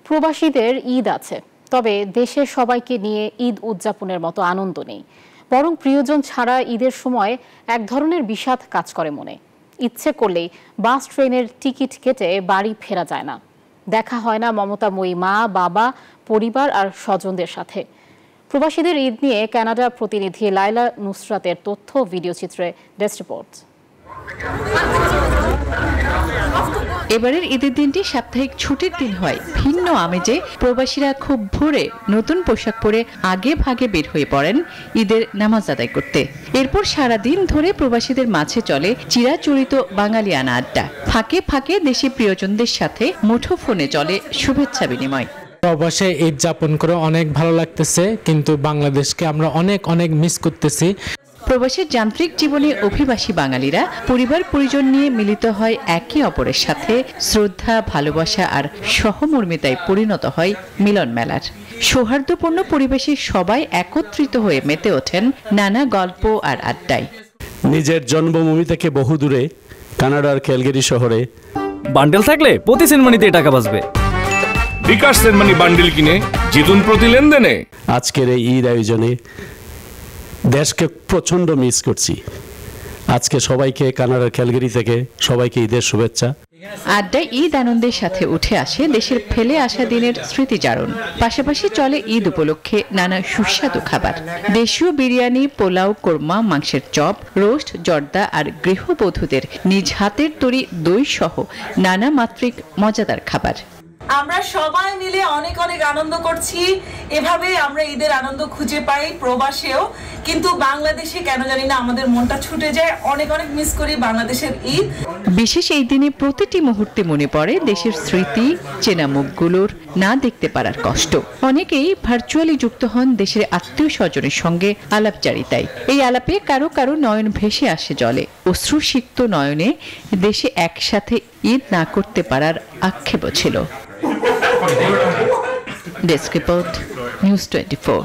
প্রবাসীদের ঈদ আছে, তবে দেশের সবাইকে নিয়ে ঈদ উদযাপনের মতো আনন্দ নেই। বরং প্রিয়জন ছাড়া ঈদের সময় এক ধরনের বিষাদ কাজ করে মনে। ইচ্ছে করলেই বাস ট্রেনের টিকিট কেটে বাড়ি ফেরা যায় না। দেখা হয় না মমতাময়ী মা, বাবা, পরিবার আর স্বজনদের সাথে। প্রবাসীদের ঈদ নিয়ে কানাডা প্রতিনিধি লাইলা নুসরাতের তথ্য ভিডিওচিত্রে ডেস্ক রিপোর্ট। এবারের ঈদের দিনটি সাপ্তাহিক ছুটির দিন হয়। ভিন্ন আমেজে প্রবাসীরা খুব ভোরে নতুন পোশাক পরে আগে ভাগে বের হয়ে পড়েন ঈদের নামাজ আদায় করতে। এরপর সারাদিন ধরে প্রবাসীদের মাঝে চলে চিরাচরিত বাঙালিয়ানা আড্ডা। ফাঁকে ফাঁকে দেশি প্রিয়জনদের সাথে মুঠোফোনে চলে শুভেচ্ছা বিনিময়। প্রবাসে ঈদ যাপন করে অনেক ভালো লাগতেছে, কিন্তু বাংলাদেশকে আমরা অনেক অনেক মিস করতেছি। প্রবাসের যান্ত্রিক জীবনে অভিবাসী বাঙালিরা পরিবার পরিজন নিয়ে মিলিত হয় একে অপরের সাথে। শ্রদ্ধা, ভালোবাসা আর সহমর্মিতায় পরিণত হয় মিলন মেলার। সৌহার্দ্যপূর্ণ পরিবেশে সবাই একত্রিত হয়ে মেতে ওঠেন নানা গল্প আর আড্ডায়। নিজের জন্মভূমি থেকে বহু দূরে কানাডার ক্যালগারি শহরে বান্ডেল থাকলে প্রতি সেনমানিতে টাকা বাঁচবে। বিকাশ সেনমানি বান্ডেল কিনে জিতুন প্রতি লেনদেনে। আজকের এই ঈদ আয়োজনে দেশকে প্রচন্ড মিস করছি। আজকে সবাইকে কানাডার ক্যালগারি থেকে সবাইকে ঈদের শুভেচ্ছা। আড্ডায় ঈদ আনন্দের সাথে উঠে আসে দেশের ফেলে আসা দিনের স্মৃতিচারণ। পাশাপাশি চলে ঈদ উপলক্ষে নানা সুস্বাদু খাবার। দেশীয় বিরিয়ানি, পোলাও, কোরমা, মাংসের চপ, রোস্ট, জর্দা আর গৃহবধূদের নিজ হাতের তৈরি দই সহ নানা মাত্রিক মজাদার খাবার। আমরা সবাই মিলে অনেক অনেক আনন্দ করছি। এভাবে আমরা ঈদের আনন্দ খুঁজে পাই প্রবাসেও, কিন্তু বাংলাদেশে কেন জানি না আমাদের মনটা ছুটে যায়। অনেক অনেক মিস করি বাংলাদেশের ঈদ। বিশেষ এই দিনে প্রতিটি মুহূর্তে মনে পড়ে দেশের স্মৃতি, চেনা মুখগুলোর না দেখতে পারার কষ্ট। অনেকেই ভার্চুয়ালি যুক্ত হন দেশের আত্মীয় স্বজনের সঙ্গে আলাপচারিতায়। এই আলাপে কারো কারো নয়ন ভেসে আসে জলে। অশ্রুসিক্ত নয়নে দেশে একসাথে ঈদ না করতে পারার আক্ষেপও ছিল। Desk report, news 24।